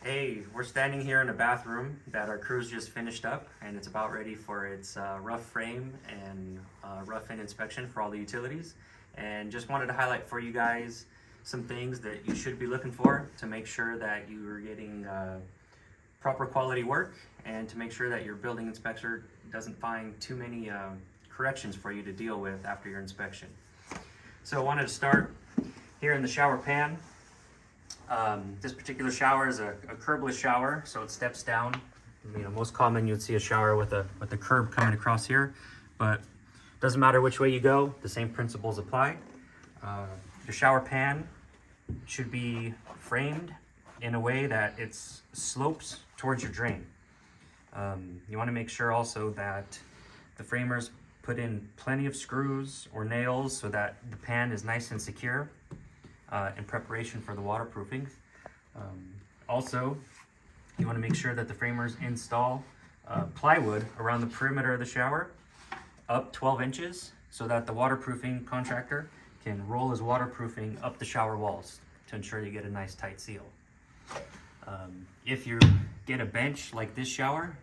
Hey, we're standing here in a bathroom that our crew's just finished up, and it's about ready for its rough frame and rough in inspection for all the utilities. And just wanted to highlight for you guys some things that you should be looking for to make sure that you are getting proper quality work, and to make sure that your building inspector doesn't find too many corrections for you to deal with after your inspection. So I wanted to start here in the shower pan. This particular shower is a curbless shower, so it steps down. Most common you'd see a shower with a curb coming across here, but doesn't matter which way you go, the same principles apply. The shower pan should be framed in a way that it slopes towards your drain. You want to make sure also that the framers put in plenty of screws or nails so that the pan is nice and secure in preparation for the waterproofing. Also, you want to make sure that the framers install plywood around the perimeter of the shower up 12 inches so that the waterproofing contractor can roll his waterproofing up the shower walls to ensure you get a nice tight seal. If you get a bench like this shower,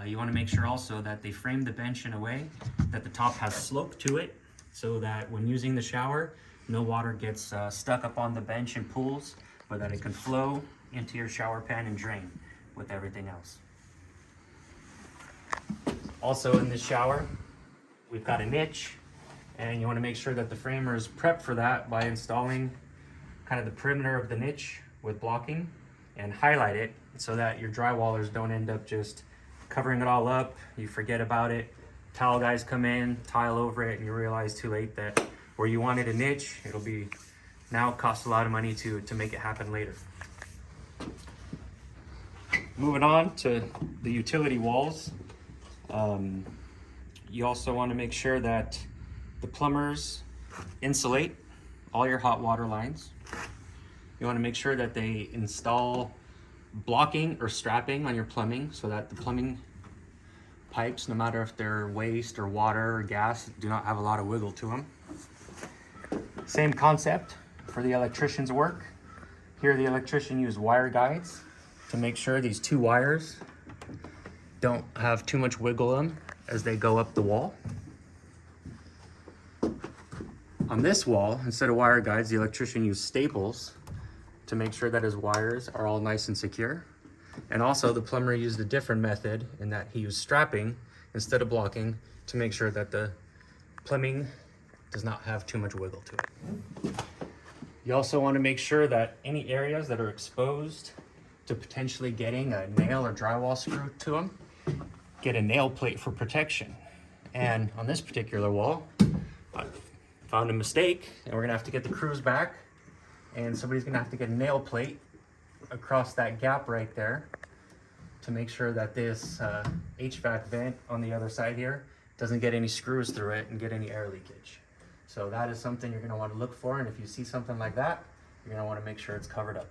you want to make sure also that they frame the bench in a way that the top has slope to it so that when using the shower, no water gets stuck up on the bench and pools, but that it can flow into your shower pan and drain with everything else. Also in this shower, we've got a niche, and you want to make sure that the framer is prepped for that by installing kind of the perimeter of the niche with blocking and highlight it so that your drywallers don't end up just covering it all up. You forget about it, tile guys come in, tile over it, and you realize too late that where you wanted a niche, it'll be now cost a lot of money to make it happen later. Moving on to the utility walls, you also want to make sure that the plumbers insulate all your hot water lines. You want to make sure that they install blocking or strapping on your plumbing so that the plumbing pipes, no matter if they're waste or water or gas, do not have a lot of wiggle to them. Same concept for the electrician's work. Here the electrician used wire guides to make sure these two wires don't have too much wiggle in them as they go up the wall. On this wall, instead of wire guides, the electrician used staples to make sure that his wires are all nice and secure. And also the plumber used a different method in that he used strapping instead of blocking to make sure that the plumbing does not have too much wiggle to it. You also want to make sure that any areas that are exposed to potentially getting a nail or drywall screw to them, get a nail plate for protection. And on this particular wall, I found a mistake, and we're gonna have to get the crews back, and somebody's gonna have to get a nail plate across that gap right there to make sure that this HVAC vent on the other side here doesn't get any screws through it and get any air leakage. So that is something you're going to want to look for, and if you see something like that, you're going to want to make sure it's covered up.